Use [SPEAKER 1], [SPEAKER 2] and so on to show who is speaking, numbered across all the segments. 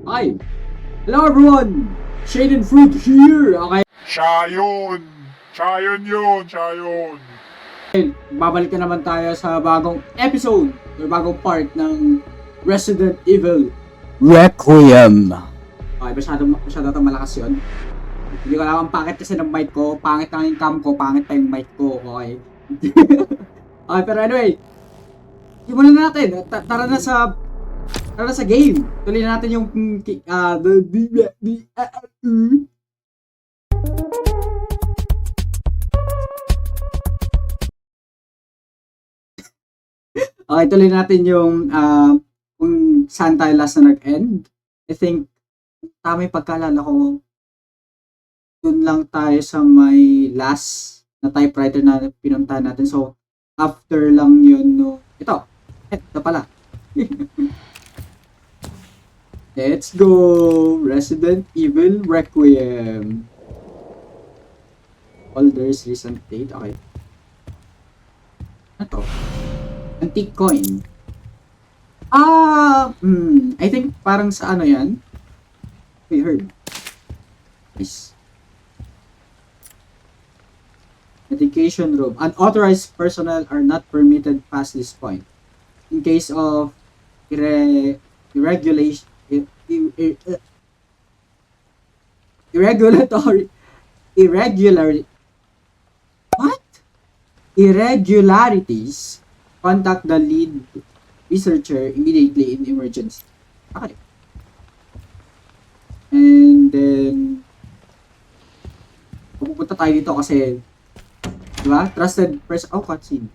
[SPEAKER 1] Hi! Hello everyone! Shade and Fruit here! Okay,
[SPEAKER 2] Siya yun! Siya yun!
[SPEAKER 1] babalik na naman tayo sa bagong episode or bagong part ng Resident Evil Requiem. Okay, masyado itong malakas yun. Hindi ko alam ang pangit kasi ng mic ko. Pangit lang yung cam ko, pangit pa yung mic ko. Okay. Okay, pero anyway. Simulan na natin. Tara na sa game. Tuloy na natin yung Okay, tuloy natin yung kung saan tayo last na nag-end. I think, tama yung pagkalala ko, dun lang tayo sa may last na typewriter na pinuntahan natin. So, after lang yun, no, ito pala. Let's go! Resident Evil Requiem. Holders recent date. Okay. Ano to? Antique coin. I think parang sa ano yan? We heard. Nice. Medication room. Unauthorized personnel are not permitted past this point. In case of irregulation, irregularities, contact the lead researcher immediately in emergency. Okay. And then, pupunta tayo dito kasi, diba? Trusted person. Oh, cutscene.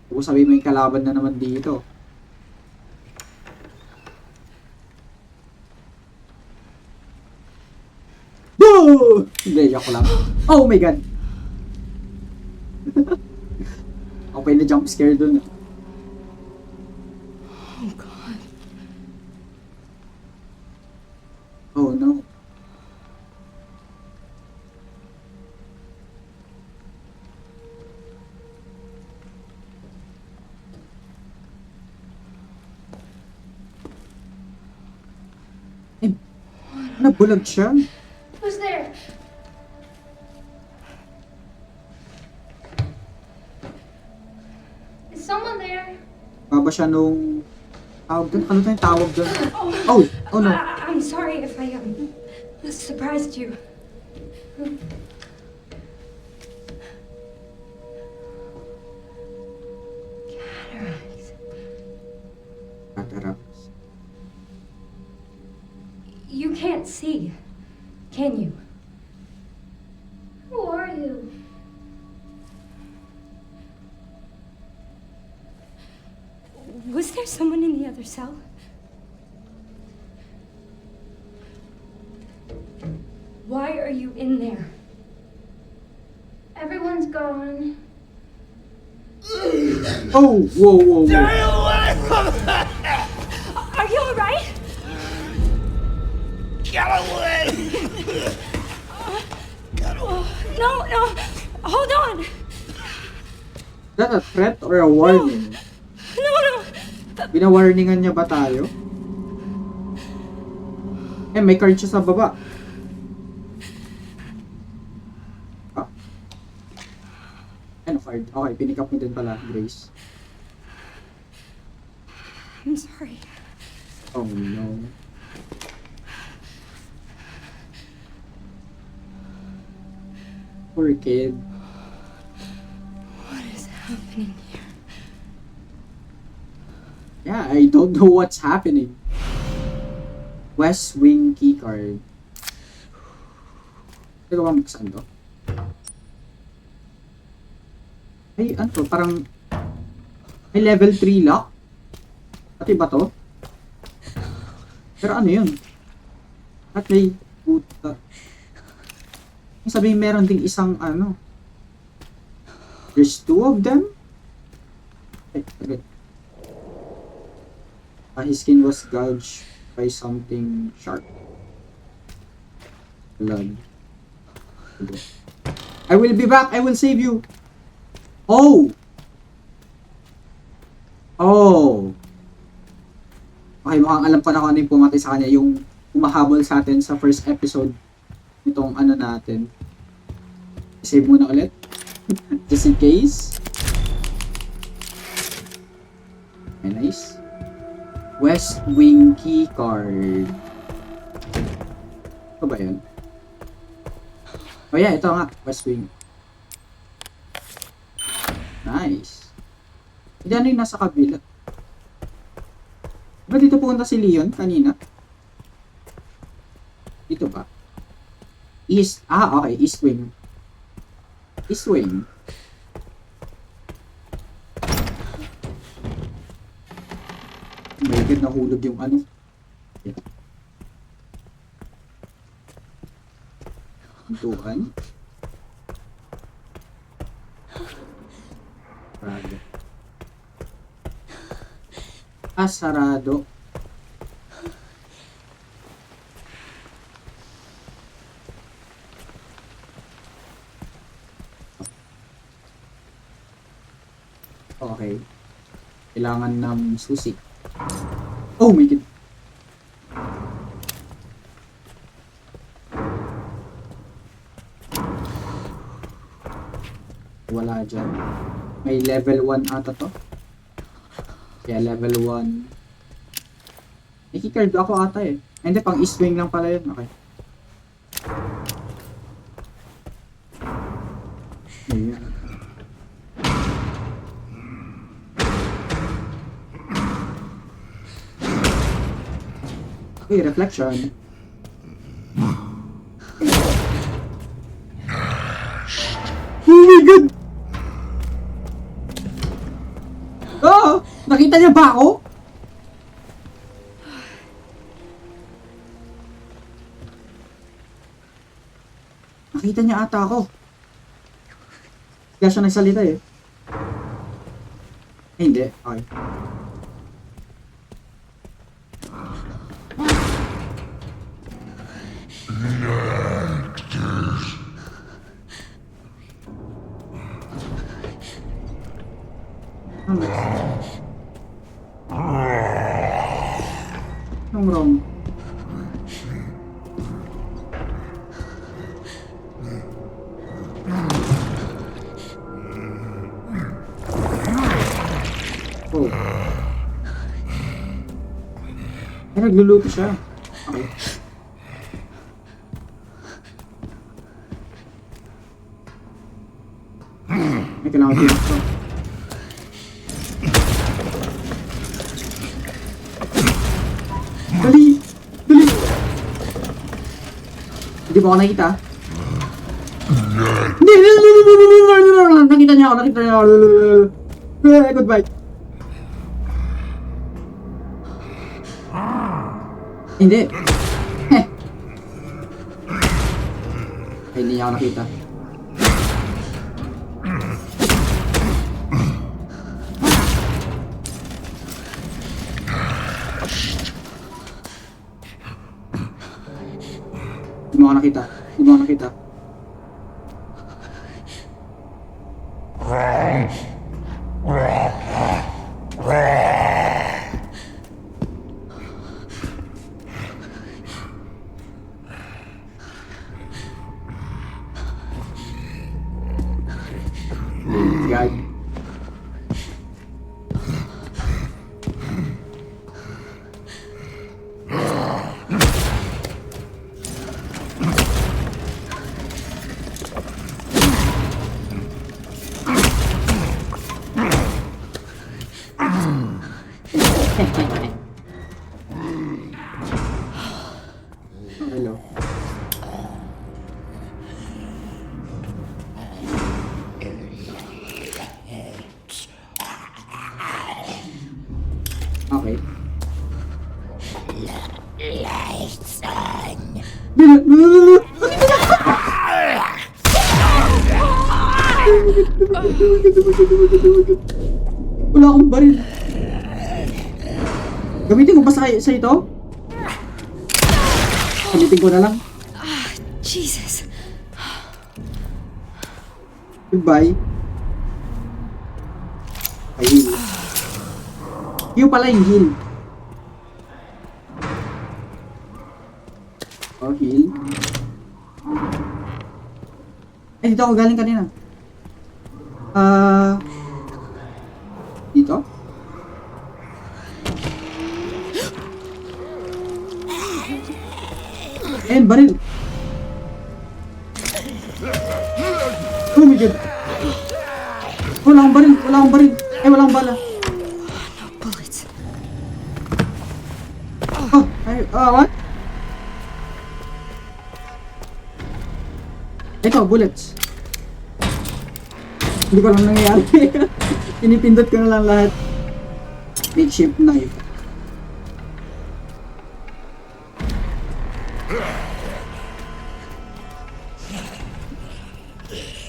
[SPEAKER 1] Kung sabihin mo yung kalaban na naman dito. Boo! Hindi, joke lang. Oh my god! Okay na jump scare dun.
[SPEAKER 3] Oh God.
[SPEAKER 1] Oh no. Eh, nabulag siya.
[SPEAKER 3] Who's there? Is someone there?
[SPEAKER 1] Baba siya nung tawag doon. Ano tayong tawag doon? Oh no.
[SPEAKER 3] I'm sorry if I surprised you. Cataracts.
[SPEAKER 1] Cataracts.
[SPEAKER 3] You can't see, can you? Who are you? Was there someone in the other cell? Why are you in there? Everyone's gone.
[SPEAKER 1] Oh, whoa.
[SPEAKER 3] Are you alright?
[SPEAKER 2] Get away!
[SPEAKER 3] No. Hold on.
[SPEAKER 1] Is that a threat or a warning?
[SPEAKER 3] No.
[SPEAKER 1] Binawarningan niya ba tayo? Eh, may card siya sa baba. Ano card? Okay, pinick up mo din pala, Grace.
[SPEAKER 3] I'm sorry.
[SPEAKER 1] Oh no. Poor kid.
[SPEAKER 3] What is happening here?
[SPEAKER 1] Yeah, I don't know what's happening. West Wing keycard. Teka ba saan to? Ay, ano to? Parang may level 3 lock? Pati ba to? Pero ano yun? At may puta. Sabihin meron ding isang ano. There's 2 of them? Ay, okay. His skin was gouged by something sharp. Blood. Okay. I will be back. I will save you. Oh. Okay, mukhang alam ko na kung ano yung pumatay sa kanya. Yung umahabol sa atin sa first episode itong ano natin. Save muna ulit. Just in case. Okay, nice. West Wing key card. Ito ba yun? Oh yeah, ito nga. West Wing. Nice. Hindi ano yung nasa kabila. Ba dito pupunta si Leon kanina? Dito ba? East. Ah, okay. East Wing. East Wing. Oh my God, nahulog yung ano. Yeah. Pintuan. Sarado. Ah, sarado. Okay. Kailangan ng susi. Oh my God. Wala dyan. May level 1 ata to. Kaya level 1. Nakikard ako ata eh. Ay, hindi, pang east wing lang pala yun. Okay. Ayan. Okay, reflection. Oh my God! Oh! Nakita niya ba ako? Nakita niya ata ako. Kaya siya nagsalita eh. Eh, hindi. Okay. Anong wrong? Oh. Ay, nagluluto siya. Okay. May kailangan ko dito. Dali! Dali! Hindi ba ako nakita? Hindi! Nakita niya ako, nakita niya ako. Goodbye. Hindi. Heh. Ay, hindi niya ako nakita. Hindi mo ako nakita. Hindi mo ako nakita. God. Hello. Okay.
[SPEAKER 4] Lights on.
[SPEAKER 1] Wala akong baril. Gamitin ko ba sa ito? Gamitin ko na lang.
[SPEAKER 3] Jesus.
[SPEAKER 1] Goodbye. Ay, heal. Heal pala yung heal. Oh, heal. Dito ako galing kanina. Dito? Baril! Oh my god! Wala akong baril! Wala akong baril! Wala akong bala!
[SPEAKER 3] No bullets.
[SPEAKER 1] What? Ito, bullets. Hindi ko alam nangyayari. Pinipindot ko na lang lahat. Makeshift knife.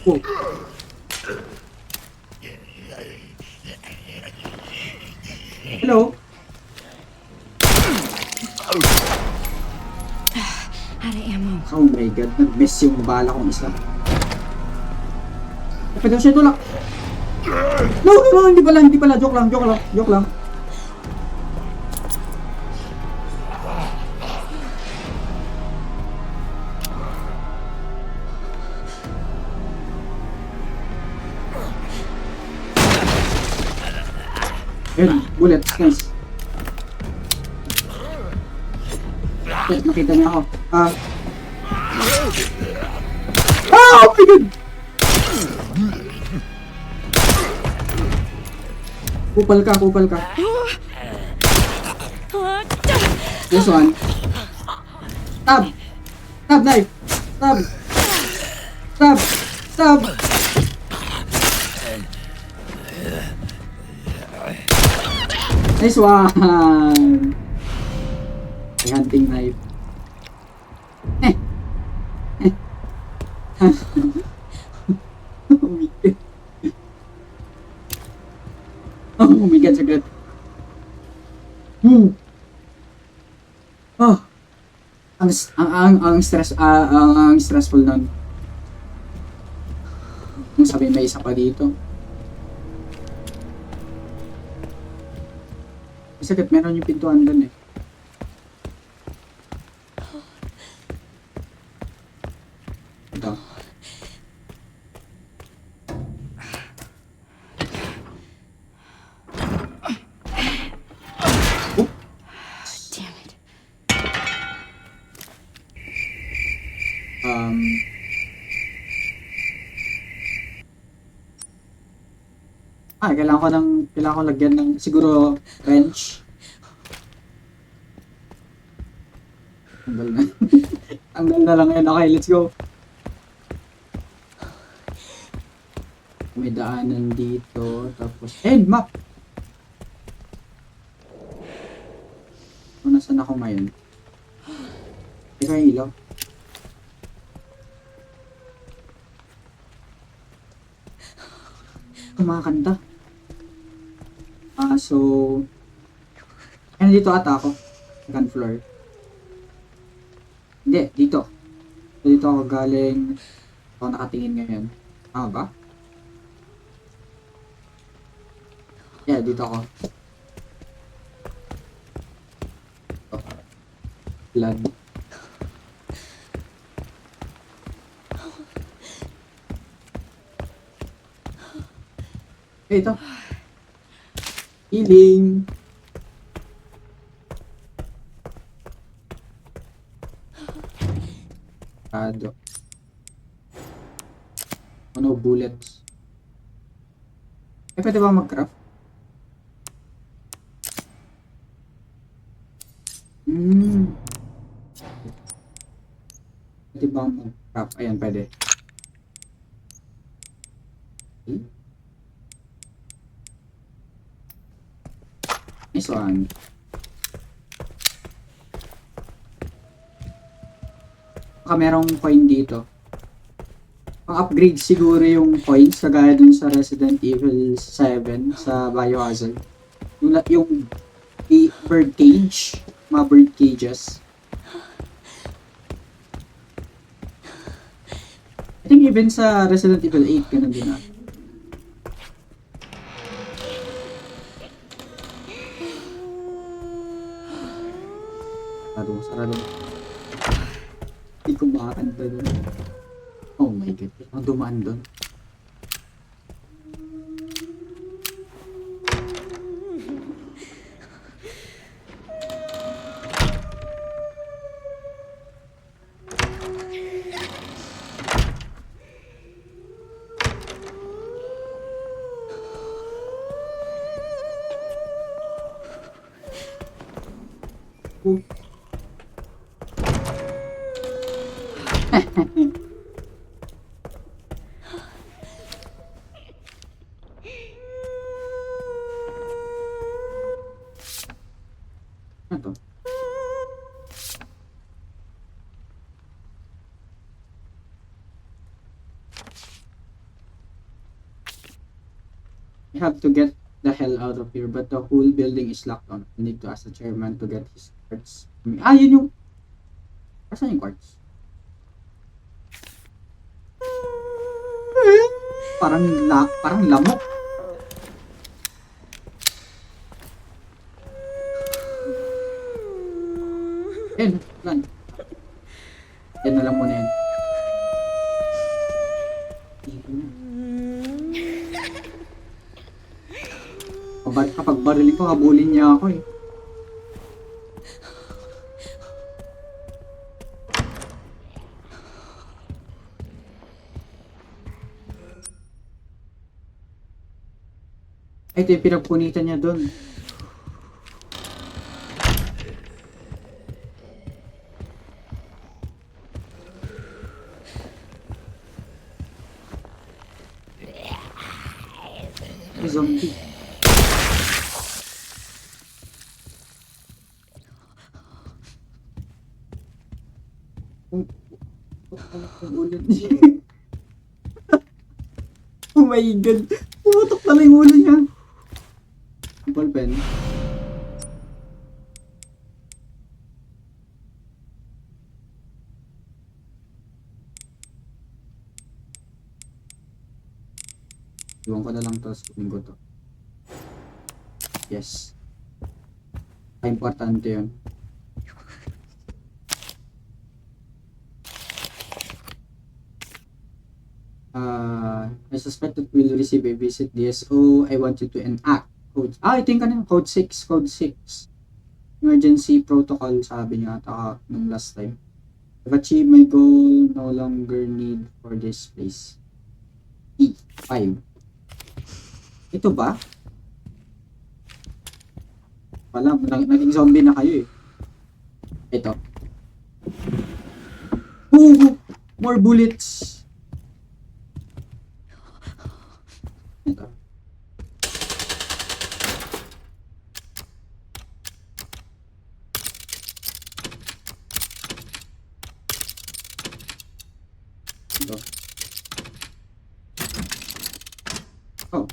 [SPEAKER 1] Oh. Hello?
[SPEAKER 3] Out of ammo.
[SPEAKER 1] Oh my god, nag-miss yung bala kong isa. Pwede ko siya tulak. No, hindi pala. Joke lang. Yun, bullet, nice. Nakita niya ako. Oh my god! Kupal ka. This one. Stab! Stab knife! Stab! Nice one! May hunting knife. Oh my god, saglit. Oh. Ang stressful nun. Kung sabihin may isa pa dito. Sakit, meron yung pintuan dun eh. Ito.
[SPEAKER 3] Damn it. Kailangan ko lagyan ng siguro wrench. Tanggal na. Tanggal na lang yan. Okay, let's go. May daanan dito. Tapos, map! Nasaan ako ngayon? Ito yung ilaw. Kumakanta. So... dito ata ako. Second floor. Hindi, dito. Dito ako galing. Ako nakatingin ngayon. Tama ba? Yeah, dito ako. Blood. Ito. Healing. Kado. Ano, bullets. Pwede ba mag-craft? Pwede ba mag-craft? Ayan, pwede. Okay. Nice one. Baka merong coin dito. Pang-upgrade siguro yung coins kagaya dun sa Resident Evil 7 sa Biohazard. Yung bird cage, mga bird cages. I think even sa Resident Evil 8 ganun din ah. Sarado. kumakanta doon. Oh my god. Ang dumaan doon. Oh. Ano to? We have to get the hell out of here, but the whole building is locked on. We need to ask the chairman to get his cards. Ah, yun yung... Asan yung cards? Parang lamok. Lan. Yan na lang muna yan. Kapag barilin ko, habulin niya ako eh. Ay, ito yung pinagpunitan niya doon. Ay, zombie. Ulit niya. Oh my god. Pumutok pala yung ulo niya. Ballpen. Iwan ko na lang to, sabihin ko to. Yes. Importante yun. I suspect that we'll receive a visit DSO. I want you to enact code. Ito yung kanina. Code 6. Code 6. Emergency protocol, sabi niya ata nung last time. I've achieved my goal. No longer need for this place. E5. Ito ba? Wala, naging zombie na kayo eh. Ito. Oh! More bullets! Ito. Ito. Oh.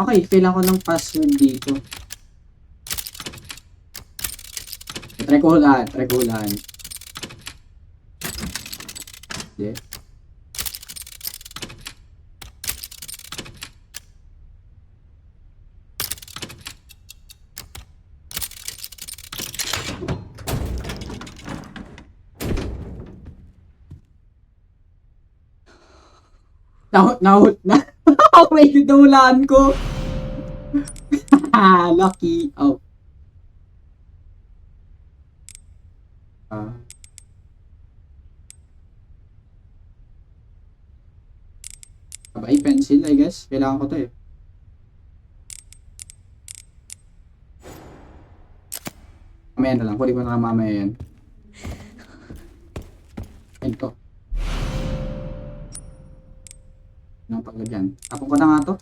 [SPEAKER 3] Okay. Kailangan ko ng password dito. Try ko hulaan. Okay. Nahut na. Oh my god, nahulaan ko. Lucky. Oh. Abay, pencil, I guess. Kailangan ko to eh. Mamaya na lang. Kunin ko na lang mamaya yan. Ito. Ng paglagyan. Tapon ko na nga to.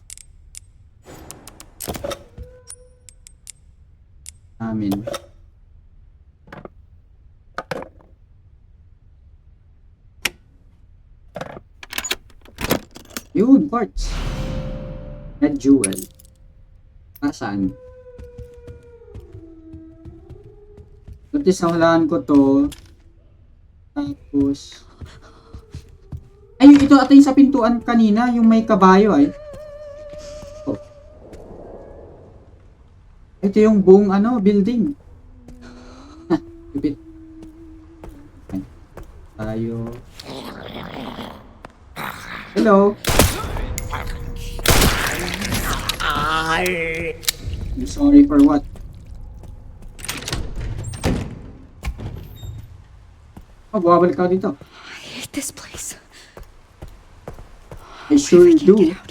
[SPEAKER 3] Amin. Yun, parts. Red jewel. Saan? Tapos nahulaan ko to. Tapos ay, ito ata yung sa pintuan kanina, yung may kabayo ay. Oh. Ito yung buong building. Lupit. Tayo. Hello? I'm sorry for what? Oh, bumabalik ako dito.
[SPEAKER 4] I hate this place.
[SPEAKER 3] I sure
[SPEAKER 4] If I can
[SPEAKER 3] do.
[SPEAKER 4] get out.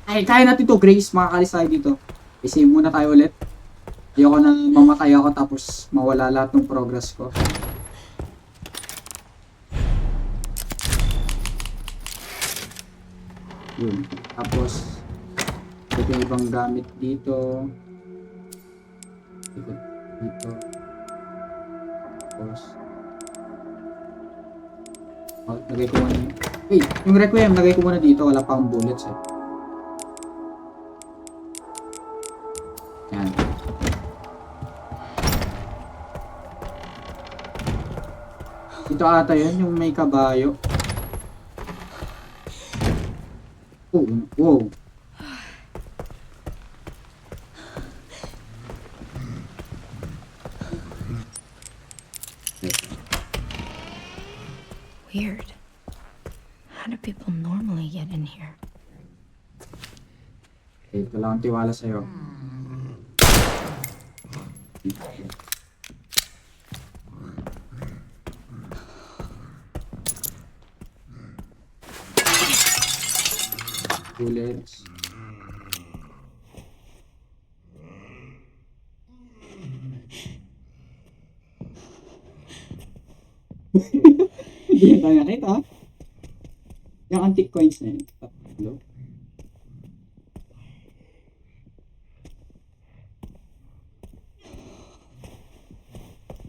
[SPEAKER 3] Ay, kaya natin to, Grace. Makakalis tayo dito. I-save muna tayo ulit. Ayoko na mamatay ako tapos mawala lahat ng progress ko. Yun. Tapos, ito yung ibang gamit dito. Ikot dito. Tapos, lagay ko muna. Wait, yung Requiem, lagay ko muna dito. Wala pa akong bullets eh. Yan. Ito ata yun, yung may kabayo. Oh, wow.
[SPEAKER 4] Weird. How do people normally get in here?
[SPEAKER 3] Okay, ito lang ang tiwala sa'yo. Bullets. Hindi na tayo nakita. Yung antique coins na yun. Hello?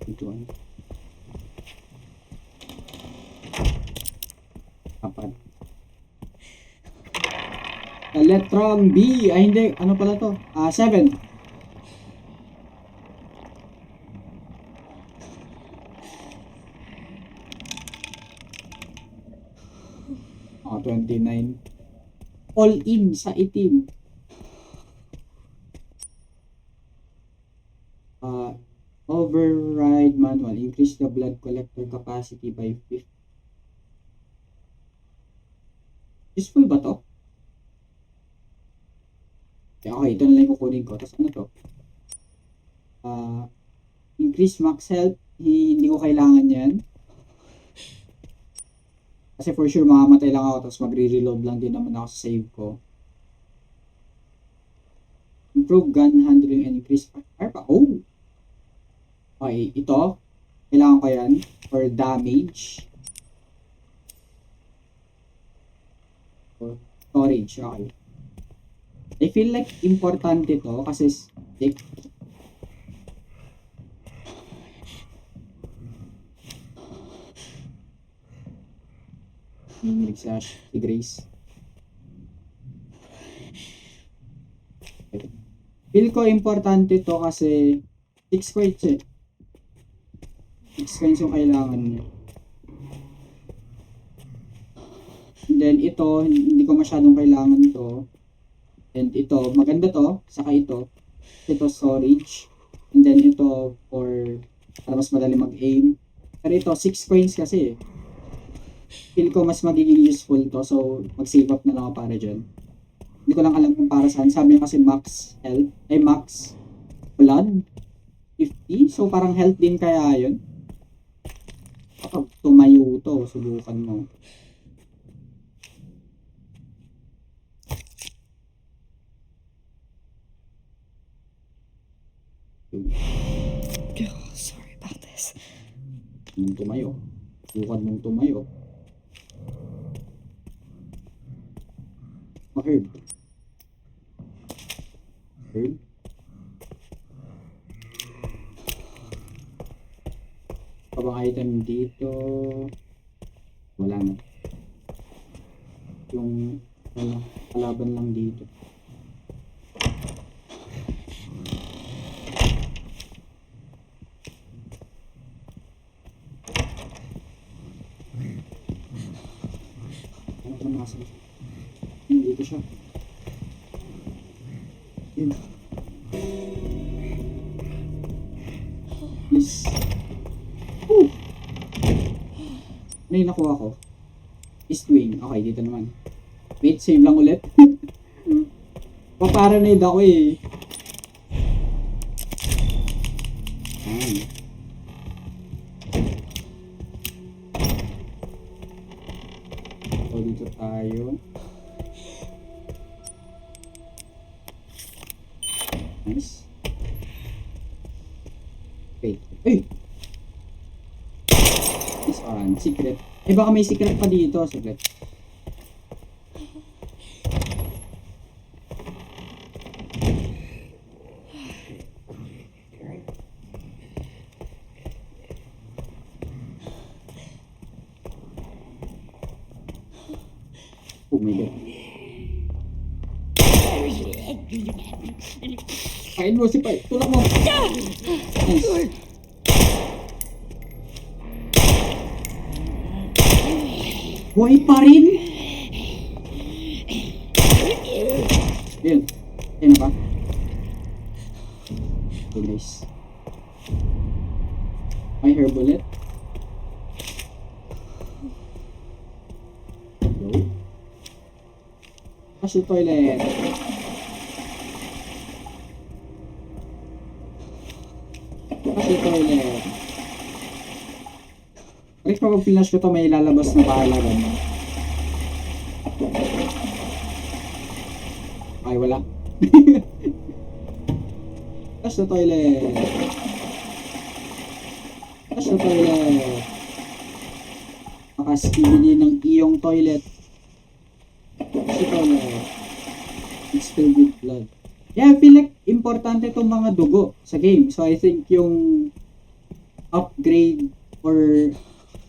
[SPEAKER 3] Ito ano? Apat. Electron B. Ay hindi. Ano pala to? 7. Ah, 29. All in sa itim. Override manual. Increase the blood collector capacity by 50. Useful ba to? Okay, ito na lang yung kukunin ko. Tapos ano to? Increase max health. Hindi ko kailangan yan. Kasi for sure mamamatay lang ako. Tapos magre-reload lang din naman ako sa save ko. Improve gun handling and increase fire pa. Oh! Okay, ito. Kailangan ko yan for damage. For storage. Okay. I feel like importante to kasi like, nag-sash si Grace. Feel ko importante to kasi 6 coins eh. 6 coins yung kailangan niya. And then ito, hindi ko masyadong kailangan to. And ito, maganda to. Saka ito. Ito storage. And then ito for para mas madali mag-aim. Pero ito, 6 coins kasi. Feel ko mas magiging useful to. So, mag-save up na lang ako para dyan. Hindi ko lang alam kung para saan. Sabi niya kasi max health. Ay, max blood. 50. So, parang health din kaya yun. Kapag tumayo to, subukan mo.
[SPEAKER 4] Oh, sorry about this.
[SPEAKER 3] Nung tumayo. Subukan mong tumayo. Herb. Herb. Kabang item dito. Wala na. Yung kalaban lang dito. Ano ka nasa? Dito siya. Yun. Please. Woo! Ano yung nakuha ko? East wing. Okay, dito naman. Wait, save lang ulit. Paparanoid ako eh. Ayan. So, dito tayo. Nice. Wait. Ay! This one. Secret. Eh, baka may secret pa dito. Secret. Oh my god. Kain mo si Pai. Tulak mo. Nice. Buhay pa rin? Yun. Yan na ba? Okay, nice. May hair bullet. Hello? Kasi toilet. Kasi toilet. Rex, pag finish ko to, may lalabas na bahala rin. Ay, wala. Flush the toilet. Flush the toilet. Makaskibili ng iyong toilet. Flush the toilet. It's filled with blood. Yeah, I feel like importante itong mga dugo sa game. So, I think yung upgrade or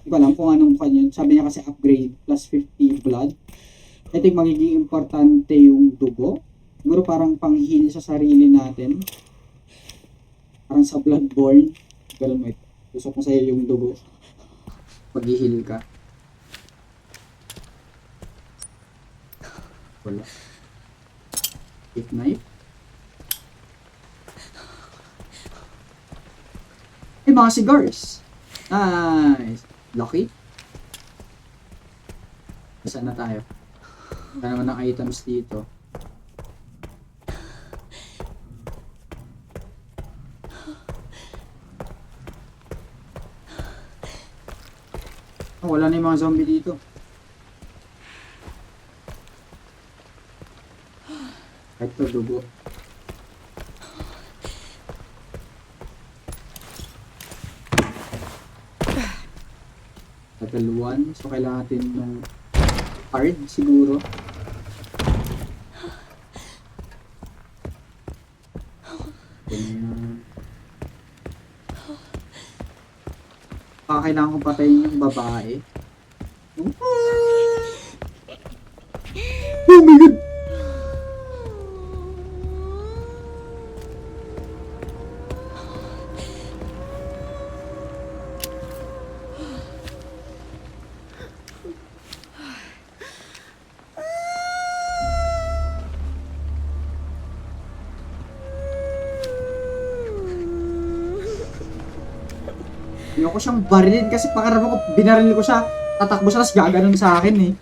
[SPEAKER 3] hindi ko alam kung anong kanya. Sabi niya kasi upgrade plus 50 blood. I think magiging importante yung dugo. Siguro parang pang-heal sa sarili natin. Parang sa Bloodborne. Ganun mo ito. Gusto ko sa'yo yung dugo. Pag-heal ka. Wala. Take knife. Eh, mga cigars. Nice. Lucky. Saan na tayo? Wala naman ang items dito. Oh, wala na yung mga zombie dito. Kahit to dugo. Tagaluan. So, kailangan natin ng card siguro. Ganyan. Kailangan kong patayin yung babae. Oh my god! Ayoko siyang barilin kasi pakiramdam ko binaril ko siya. Tatakbo siya tapos gaganon sa akin eh.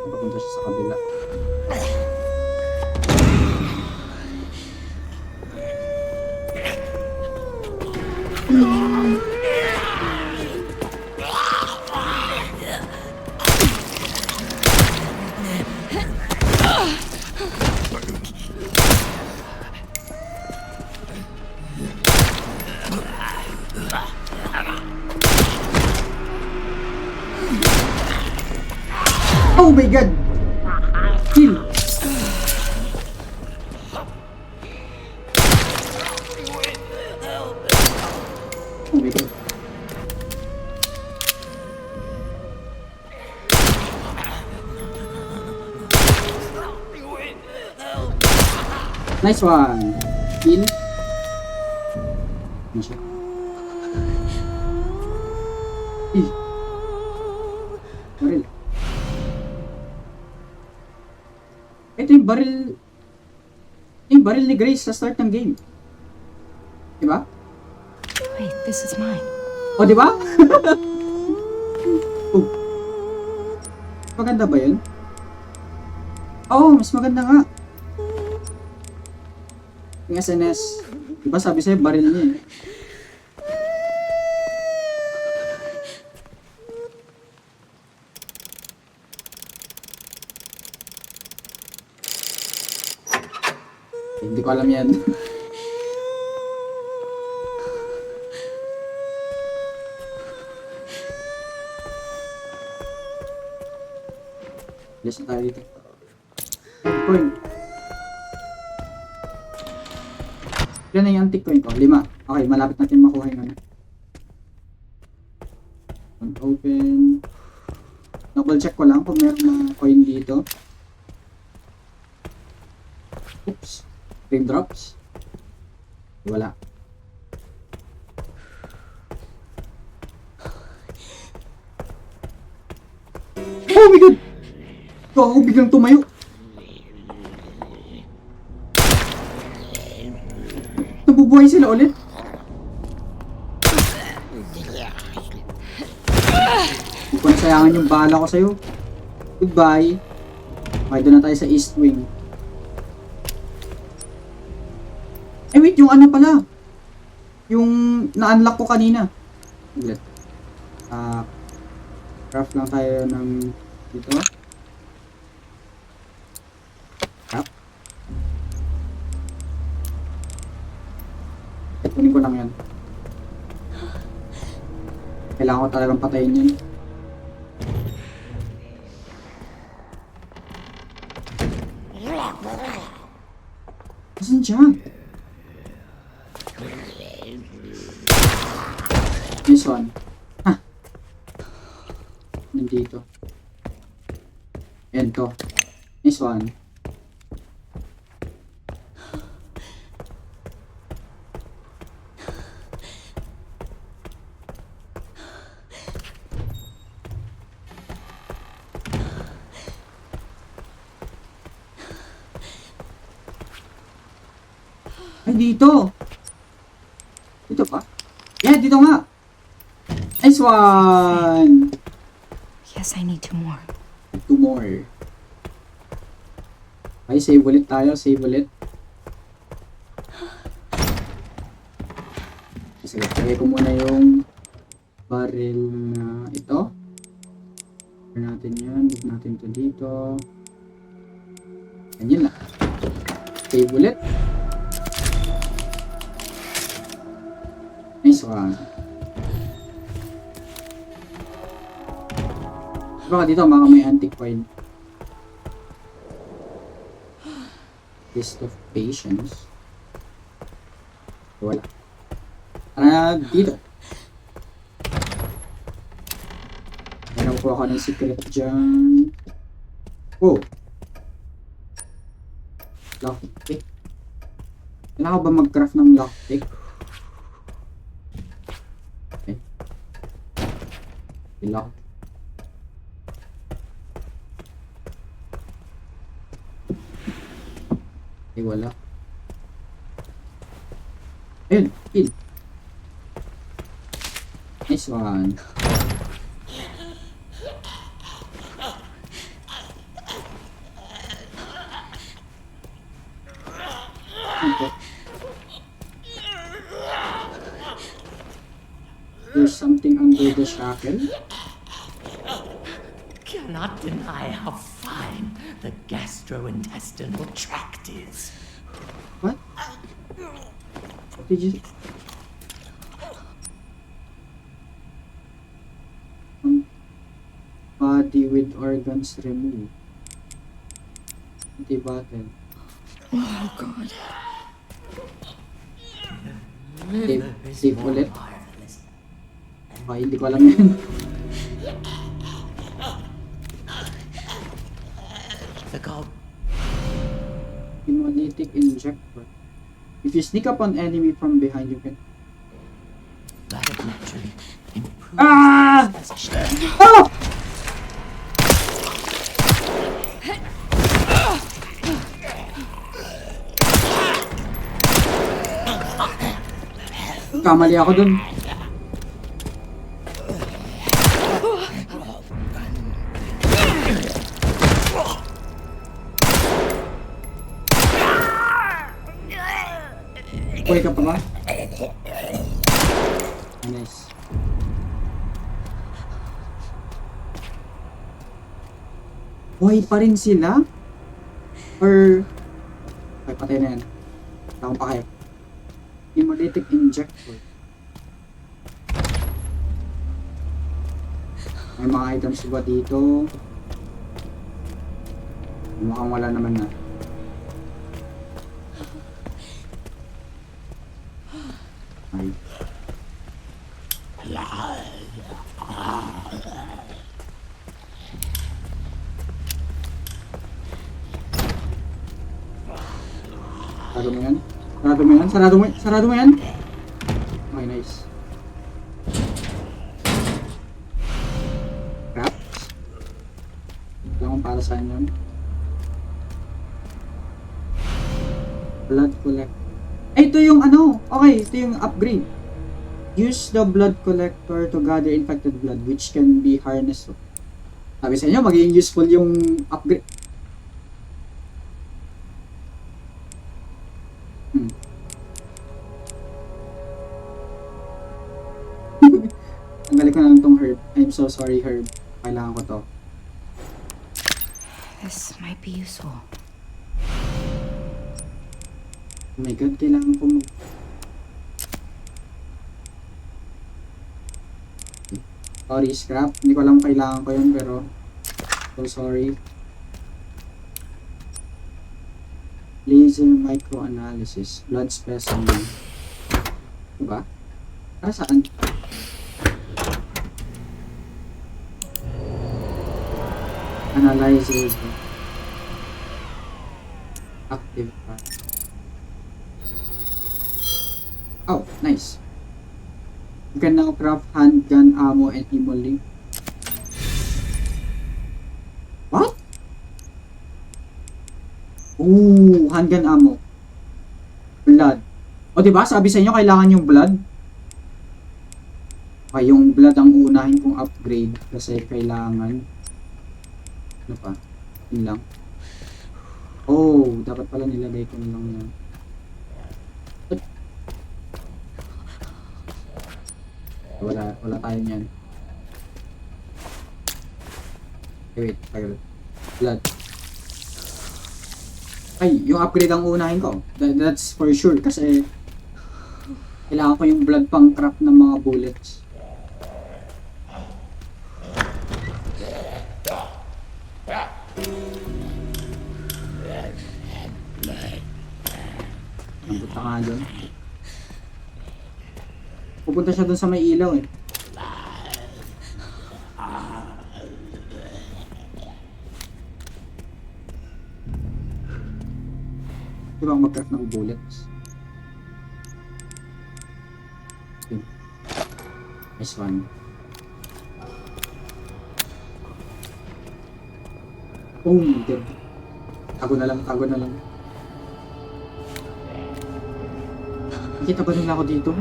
[SPEAKER 3] Papunta siya sa kabila. Oh my god! Kill! Oh my god. Nice one. Kill. Ano siya? Eh. Baril. Ito yung baril. Yung baril ni Grace sa start ng game. Diba?
[SPEAKER 4] Wait, this is mine.
[SPEAKER 3] O, diba? Oh. Maganda ba yun? Oo, mas maganda nga. Yung SNS. Diba sabi sa'yo, baril niya eh. Hindi ko alam yan. Yes, tayo dito. Coin. Yan na yung antique coin ko. 5. Okay, malapit natin makuha yung ano. Open. Double check ko lang kung meron mga coin dito. Oops. Frame drops. Wala. Oh my god! Ako biglang tumayo. Nabubuhay sila ulit. Hindi ko nasayangan yung bala ko sa'yo. Goodbye. Okay, doon na tayo sa East Wing. Eh wait, yung ano pala. Yung na-unlock ko kanina. Ulit. Craft lang tayo ng dito. Craft. Kunin ko lang yan. Kailangan ko talagang patayin yun. Asan siya? This one. Ha! Nandito. Ayan to. This one. Ay, dito! Dito pa? Yeah, dito nga! Nice one!
[SPEAKER 4] Yes, I need 2 more.
[SPEAKER 3] 2 more. Okay, save ulit tayo. Save ulit. Sige, lagay ko muna yung barrel na ito. Move natin yan. Move natin ito dito. Ganyan lang. Save ulit. Nice one. Baka dito mga may antique coin. List of patience. Wala. Dito. Meron ko ako ng secret dyan. Oh. Lockpick. Kailangan ko ba mag-craft ng lockpick? Okay. Lock. Eh, wala. Ayun, kill. Nice one. Okay. There's something under the shackle.
[SPEAKER 5] Cannot deny how fine the gastrointestinal tract is.
[SPEAKER 3] What? What did you... Body with organs removed. Anti-battle.
[SPEAKER 4] Oh, God.
[SPEAKER 3] Save ulit. Okay, hindi ko alam yun.
[SPEAKER 5] The god
[SPEAKER 3] Imonit. Hematolytic injector. If you sneak up on enemy from behind, you can...
[SPEAKER 5] That naturally improves
[SPEAKER 3] Ah!
[SPEAKER 5] his position.
[SPEAKER 3] Oh! Kamali ako dun. Buhay ka pa ba? Nice. Buhay pa rin sila? Or... Ay, patay na yan. Takong pa kayo. Hemolytic injector. May mga items ba dito? Mukhang wala naman na. Ay. Sarado mo yan? Sarado mo yan? Sarado mo yan? Okay, nice. Crap. Alam kung para saan yun. Blood collect. Eh, ito yung ano. Okay, ito yung upgrade. Use the blood collector to gather infected blood which can be harnessed. Sabi sa inyo, magiging useful yung upgrade. Tanggalin ko na lang tong herb. I'm so sorry, herb. Kailangan ko to.
[SPEAKER 4] This might be useful.
[SPEAKER 3] Oh my god, kailangan ko mag... Sorry, scrap. Hindi ko alam kailangan ko yun, pero... So sorry. Laser microanalysis. Blood specimen. Diba? Para saan? Analyzer. Active part. Oh, nice. You can now craft handgun ammo and emoly. What? Ooh, handgun ammo. Blood. O diba, sabi sa inyo kailangan yung blood? Okay, yung blood ang uunahin kong upgrade kasi kailangan. Ano pa? Yun lang. Oh, dapat pala nilagay ko na lang yan. Wala tayo niyan. Okay, wait, tagal. Blood. Ay, yung upgrade ang unahin ko. That's for sure kasi kailangan ko yung blood pang craft ng mga bullets. Ang puta nga doon. Pupunta siya doon sa may ilaw eh. Diba ang mag-craft ng bullets? Okay. Nice one. Oh, dead. Tago na lang. Nakita ba nila ako dito?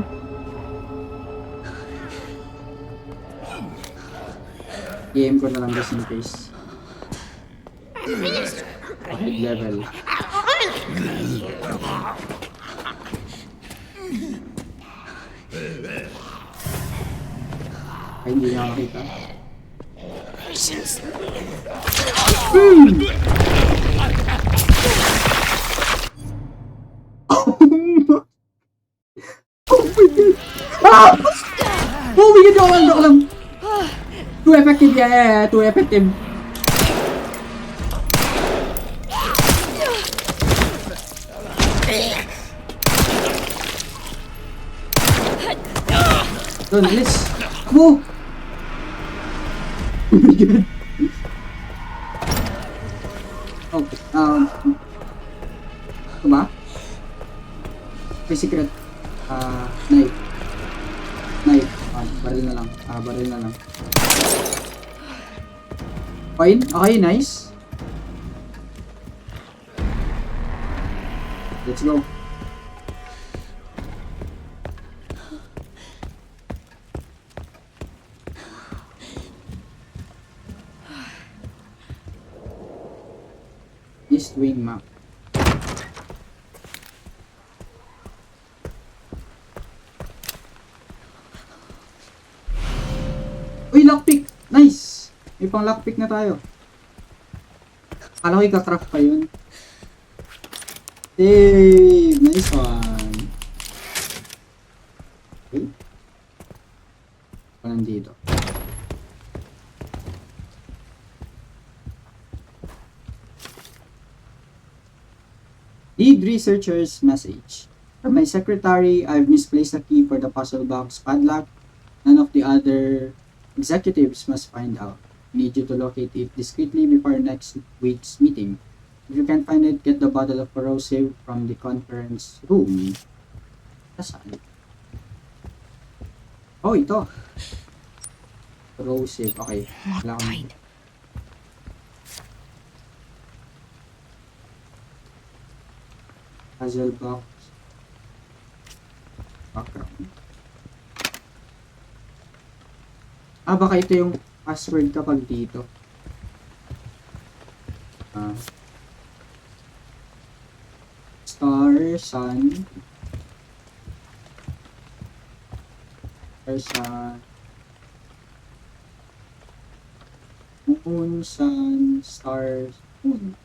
[SPEAKER 3] I-aim ko na lang just in case. Okay, level. Ay, hindi niya makita. Oh my god! Ah! Oh my god! Joke lang! Too effective, yeah, too effective. Doon, alis! Mo! Oh my god! Oh, Ito ba? May secret. Knife. Knife. Baril na lang. Baril na lang. Fine. Okay, nice. Let's go. East Wing map. Uy, lockpick! Nice! May pang lockpick na tayo. Akala ko ika-craft pa yun. Save! Nice one! Okay. Pa nandito. Lead researcher's message. From my secretary, I've misplaced a key for the puzzle box padlock. None of the other executives must find out. I need you to locate it discreetly before next week's meeting. If you can't find it, get the bottle of corrosive from the conference room. Nasaan? Oh, ito. Corrosive. Okay. Wala akong-
[SPEAKER 4] Tight.
[SPEAKER 3] Puzzle box. Background. Baka ito yung password kapag dito. Star, sun. Star, sun. Moon, sun, stars, moon.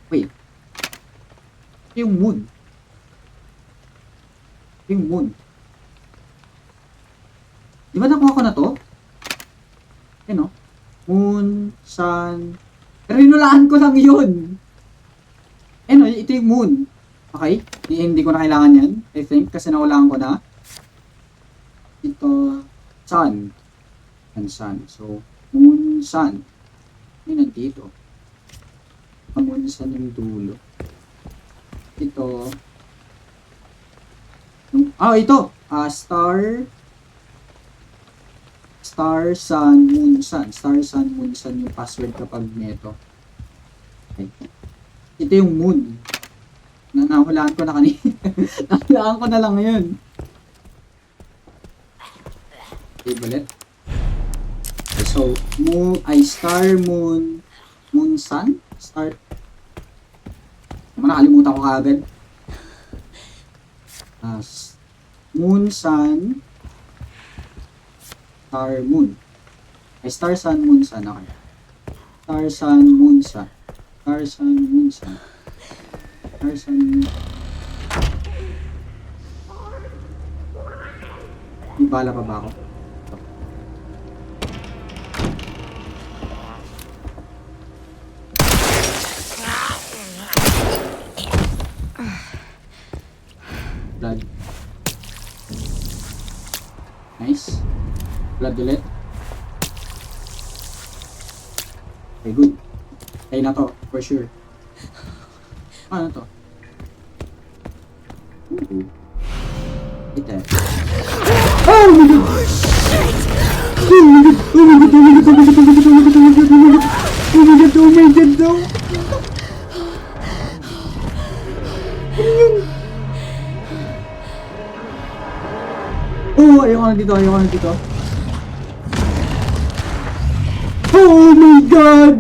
[SPEAKER 3] Wait. Yung moon. Yung moon. Di ba nakuha ko na to? Ayun, no? Moon, sun. Pero hinulaan ko lang yun. Ayun, no? Ito yung moon. Okay? Hindi ko na kailangan yan. I think. Kasi nakulaan ko na. Ito, sun. And sun. So, moon, sun. Yun nandito. Moon, sun yung dulo. Ito. Ito. Star, sun, moon, sun. Star, sun, moon, sun yung password kapag neto. Okay. Ito yung moon. Nahulaan ko na kanina. Nahulaan ko na lang ngayon. Okay, ulit. So, star, moon, moon, sun? Star. Nakalimutan ko kaagad. Moon, sun, star, moon. Star, sun, moon, sun. Okay. Star, sun, moon, sun. Star, sun, moon, sun. Star, sun, moon. May bala pa ba ako? Blood. Nice. Blood ulit. Okay, good. Kaya na to, for sure. Ano to? Ooh. Ito. Oh my god! Oh my god! Oh my god! Oh my god! Oh my god! Oh my god! Oh my god! Oh my god! Oh my god! Oh my god! Oh my god! Oh my god! Oh my god! Oh, ayoko na dito, ayoko na dito. Oh my god!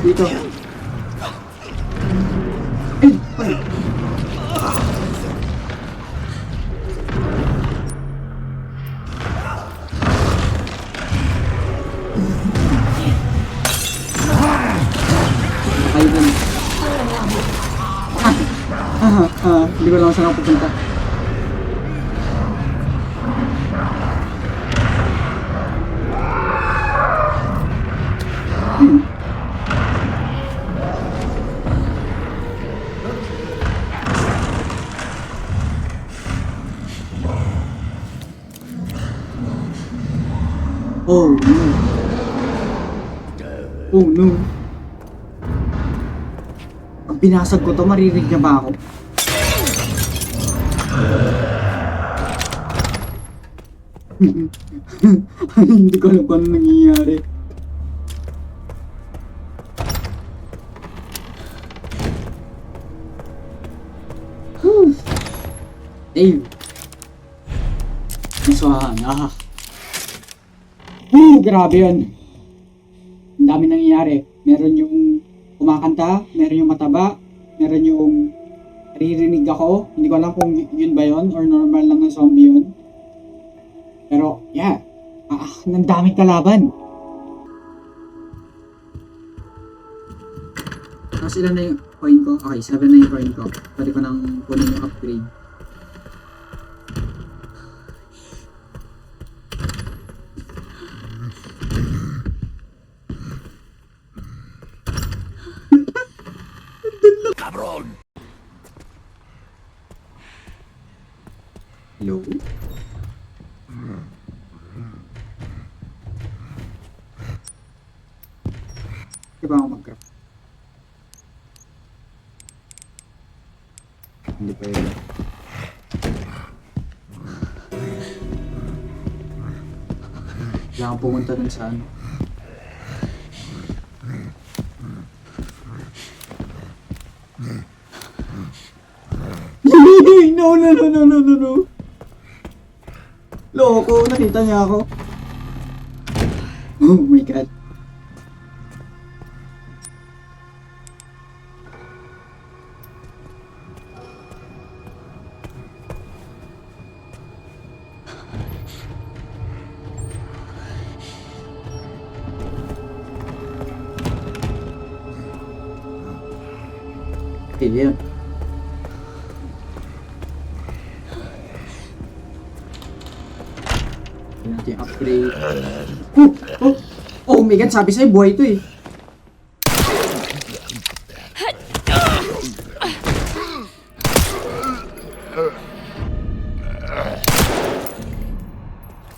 [SPEAKER 3] Dito. Ay! Ay, dun. Hindi ko lang saan ako pupunta. Oh no. Oh no. Pag binasag ko to, maririnig niya ba ako? Hindi ko alam kung ano nangyayari. Whew. Dave. Naswahan. Grabe yun. Ang dami nangyayari. Meron yung kumakanta, meron yung mataba, meron yung naririnig ako. Hindi ko alam kung yun ba yun or normal lang na zombie yun. Pero, yeah. Ang daming kalaban. Tapos ilan na yung coin ko? Okay, 7 na yung coin ko. Pwede ko nang kunin yung upgrade. Hello? Di ba ako mag-craft? Hindi pa yun. Kailangan pumunta dun sa ano. No. Loko, nakita niya ako. Oh my god. Okay, yan. Yan natin yung upgrade. Oh my god, sabi sa'yo, buhay ito eh.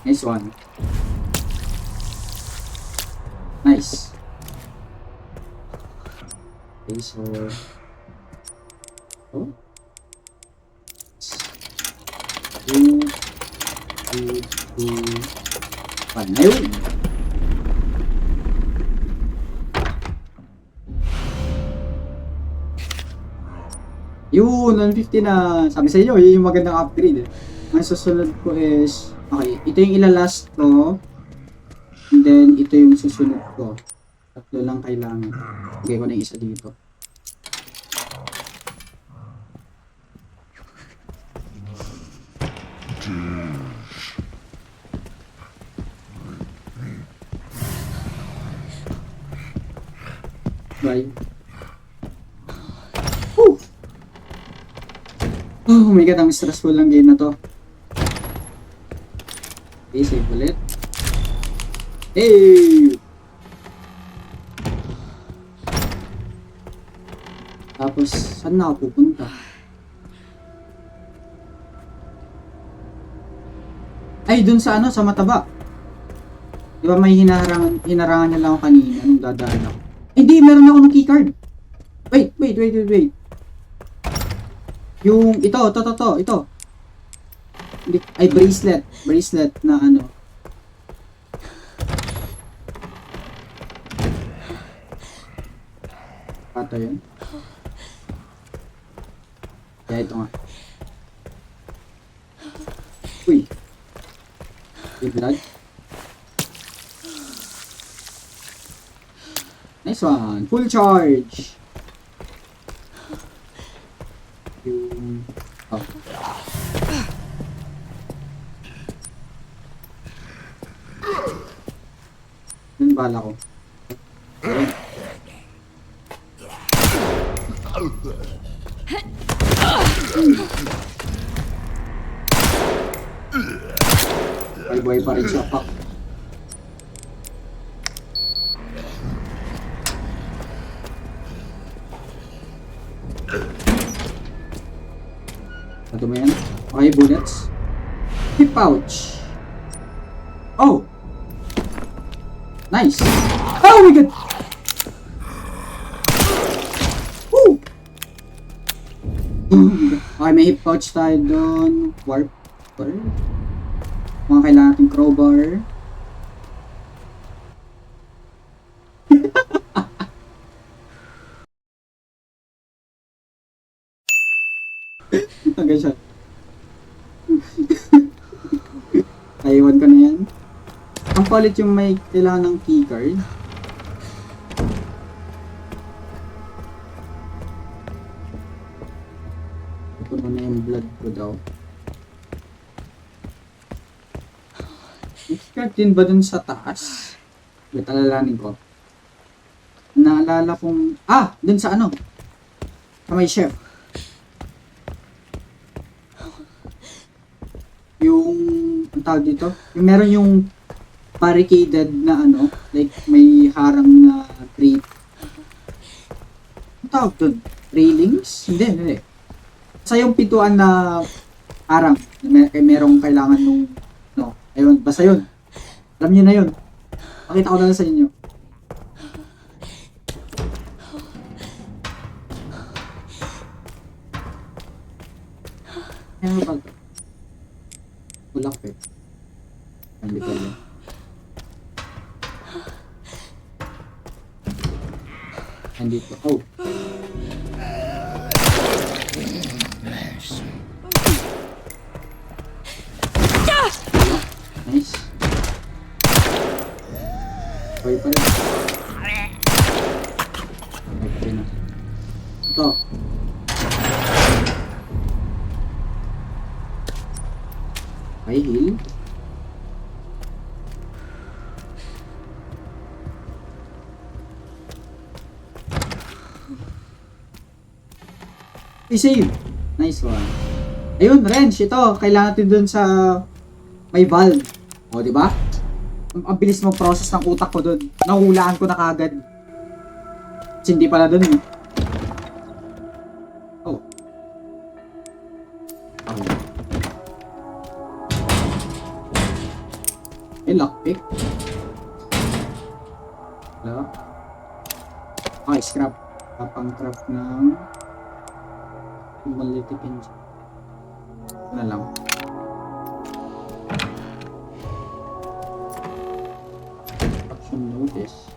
[SPEAKER 3] Nice one. Nice. Okay, so... Oh? 2, 1. Ayun! Yun, 150 na. Sabi sa inyo, yun yung magandang upgrade eh. Ang susunod ko is... Okay, ito yung ilalast ko. And then, ito yung susunod ko. Tatlo lang kailangan. Bigay ko na yung isa dito. Bye. Whew! Oh my god, ang stressful lang game na to. Okay, save ulit. Hey! Tapos, saan na ako pupunta? Ay, dun sa ano, sa mataba. Di ba may hinarangan niya lang ako kanina nung dadaan ako. Hindi, meron ako ng keycard. Wait. Yung, ito. Hindi, ay, bracelet. Bracelet na ano. Pato yun. Kaya ito nga. Uy. Yung blood. Nice one. Full charge. Yung... Oh. Yung bala ko. Ayun. Buhay pa rin siya. Pak. Ano mo yan? Okay, bullets. Hip pouch. Oh! Nice! Oh my god! Okay, may hip pouch tayo doon. Warp. Mga kailangan natin crowbar. Hanggang siya. Naiwan ko na yan. Ang palit yung may kailangan ng keycard. Puno na yung blood ko daw. May keycard din ba dun sa taas? Wait, alalanin ko. Naalala kong... Ah! Dun sa ano? Sa may chef. Yung... Ang tawag dito? Yung meron yung barricaded na ano, like may harang na tree. Ang tawag dun? Railings? Hindi. Sa yung pintuan na harang, merong kailangan nung, no, ayun, basta yun. Alam niyo na yun. Pakita ko na lang sa inyo. Ano ba ito? Bulak eh. Nandito lang. Nandito. Oh. Nice. Okay pa rin. Okay na. Ito. Okay, heal. I-save. Nice one. Ayun, wrench. Ito, kailangan natin dun sa may valve. O, di ba? Ang bilis mong process ng utak ko dun. Nahulaan ko na kagad. Kasi hindi pala dun eh. Oh. Okay. Eh, lockpick. Wala. Okay, scrap. Kapang craft ng Monolithic engine. Na lang. Action notice.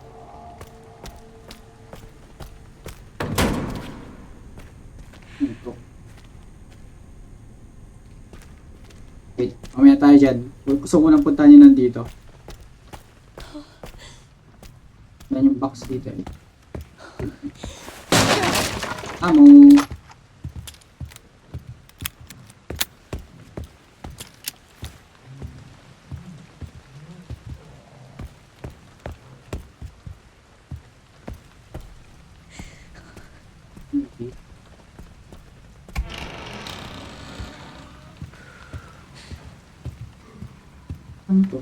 [SPEAKER 3] Ito. Wait, mamaya tayo dyan. Gusto ko nang puntahan yun nandito. Yan yung box dito eh. Amo. Okay. Ano to?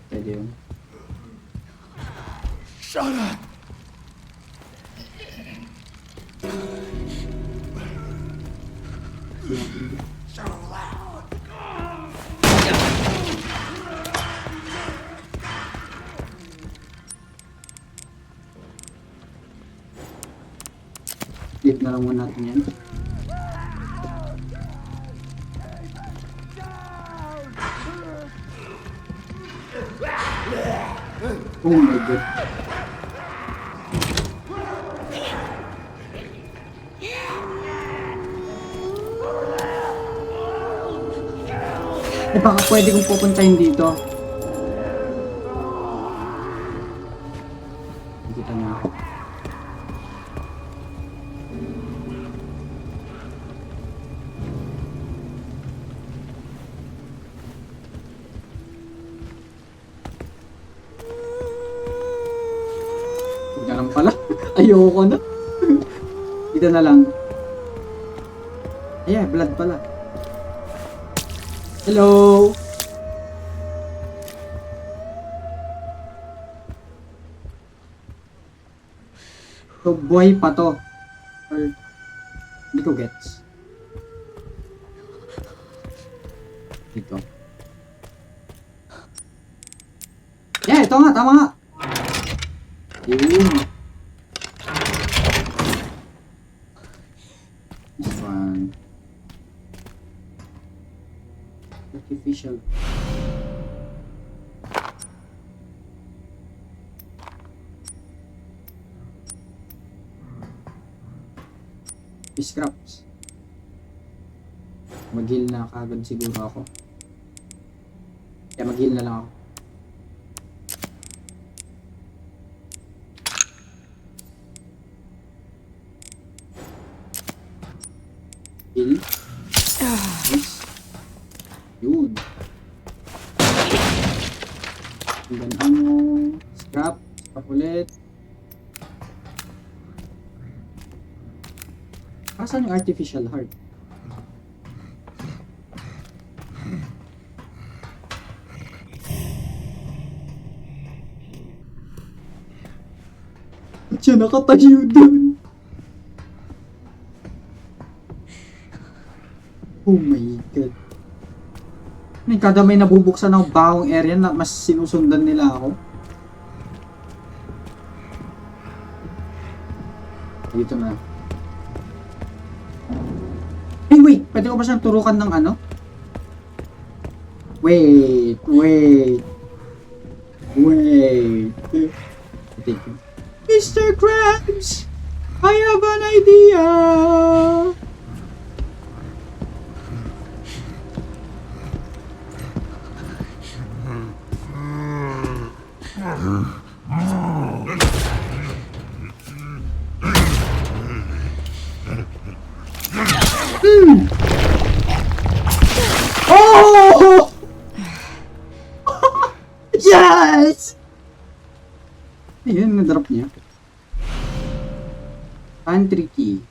[SPEAKER 3] Pwede yun.
[SPEAKER 2] Shut up! So loud!
[SPEAKER 3] Leave na lang muna natin yan. Oh my god. Eh baka pwede kong pupuntahin dito. Nakita niya ako. Huwag na lang pala. Ayoko na. Dito na lang. Ayan, blood pala. Hello! So, buhay pa to. Or, hindi ko gets. Dito. nga, tama nga. Yun. This one. Artificial. Scraps. Mag-heal na kagad siguro ako. Kaya mag-heal na lang ako. Heal. Yes. Yun. Hanggang ano. Scrap. Scrap ulit. Asan yung artificial heart? Ba't siya nakatayo dun? Oh my god. Kada may nabubuksan ng bawang area na mas sinusundan nila ako. Dito na. Hey, wait! Pwede ko ba siyang turukan ng ano? Wait! Mr. Krabs! I have an idea! Oh! Yes! Ayun, na-drop niya. Pantry key.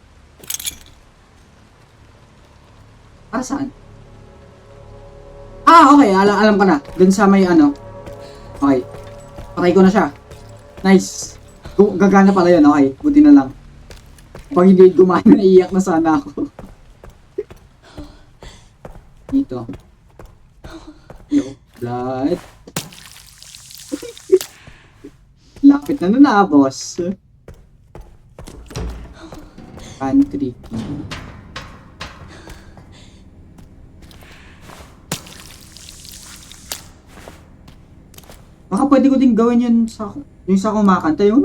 [SPEAKER 3] Para saan? Ah, okay. Alam ko na. Dun sa may ano. Okay. Patay ko na siya. Nice. Gagana pala yun. Okay. Buti na lang. Pag hindi gumana, naiiyak na sana ako. Dito. Yo, blood. Lapit na na, boss. Pantry key. Baka pwede ko din gawin yun sa yung sa kumakanta, yung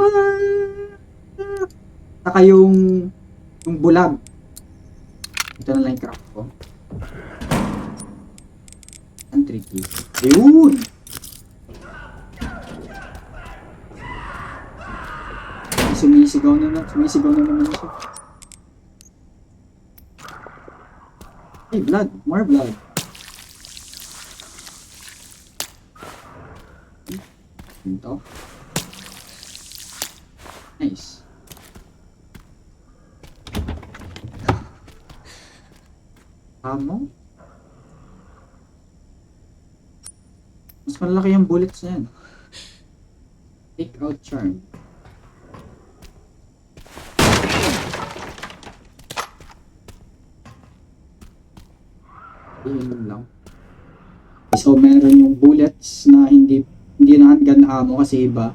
[SPEAKER 3] saka yung bulag. Ito na lang yung craft ko. Pantry key. Ayun! Sumisigaw na naman siya. Hey, blood. More blood. Ito. Nice. Ammo? Mas malaki yung bullets na yan. Take out charm. Yun lang. So meron yung bullets na hindi na handgun ammo kasi iba.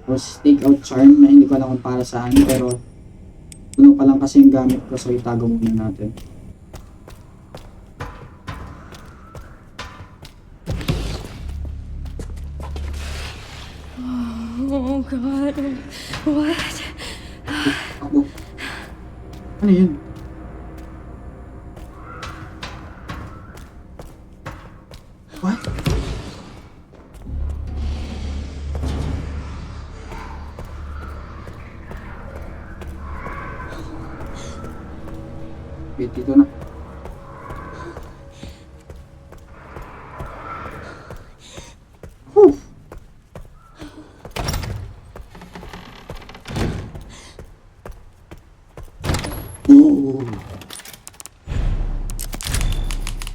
[SPEAKER 3] Tapos take out charm na hindi ko alam kung para saan, pero puno pa lang kasi yung gamit ko, so itago muna natin.
[SPEAKER 4] Oh God. What?
[SPEAKER 3] Ako. Ano yun? What? Wait, dito na. Whew.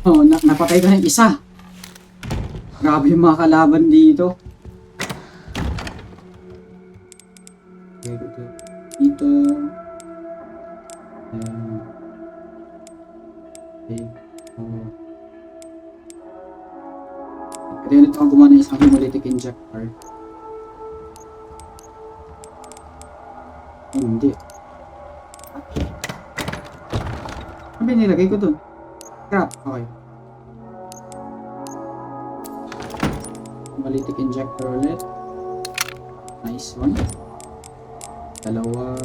[SPEAKER 3] Oh, napatay ko na yung isa. Grabe yung mga kalaban dito. Dito. Okay. Oh. Pwede ulit ako gumawa ng isang hemolytic injector. Ano ba nilagay ko dun? Crap. Okay. Paralytic injector ulit. Nice one. Dalawa.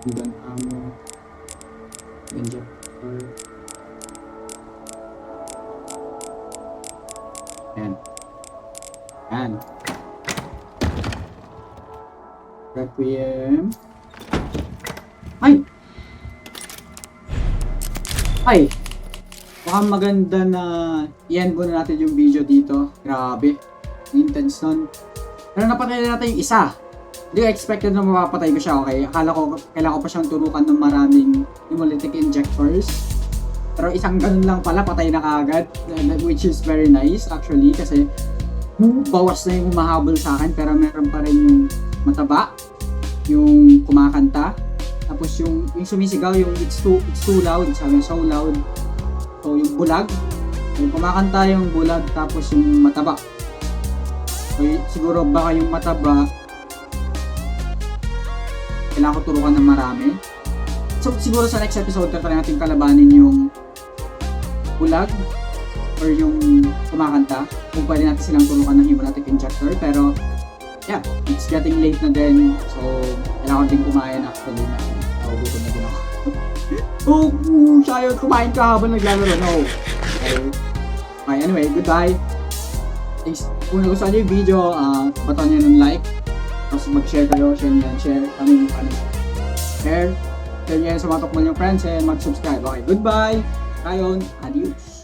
[SPEAKER 3] Gun ammo. Injector. Yan. Yan. Requiem. Ay! Ay! Mukhang maganda na i-end muna natin yung video dito. Grabe. Intense nun. Pero napatay na natin yung isa. Hindi ko expected na mapapatay ko siya, okay? Akala ko, kailangan ko pa siyang turukan ng maraming hemolytic injectors. Pero isang ganun lang pala, patay na kaagad. Which is very nice, actually. Kasi bawas na yung humahabol sa akin. Pero meron pa rin yung mataba. Yung kumakanta. Tapos yung sumisigaw, yung it's too loud. Sabi so loud. So yung bulag. Yung kumakanta yung bulag. Tapos yung mataba. So siguro baka yung mataba kailangan ko turukan ng marami. So siguro sa next episode try natin kalabanin yung bulag or yung kumakanta. Kung pwede natin silang turukan ng hemolytic injector. Pero yeah, it's getting late na din. So kailangan din kumain actually na. Gutom na din ako. Sayot kumain ka habang naglalaro. No. Okay, anyway, goodbye. Thanks. Kung nagustuhan niyo yung video, button niyo ng like. Tapos mag-share kayo, share kami yung share nyo sa mga tokmal yung friends and mag-subscribe. Okay, goodbye! Kayon, adios!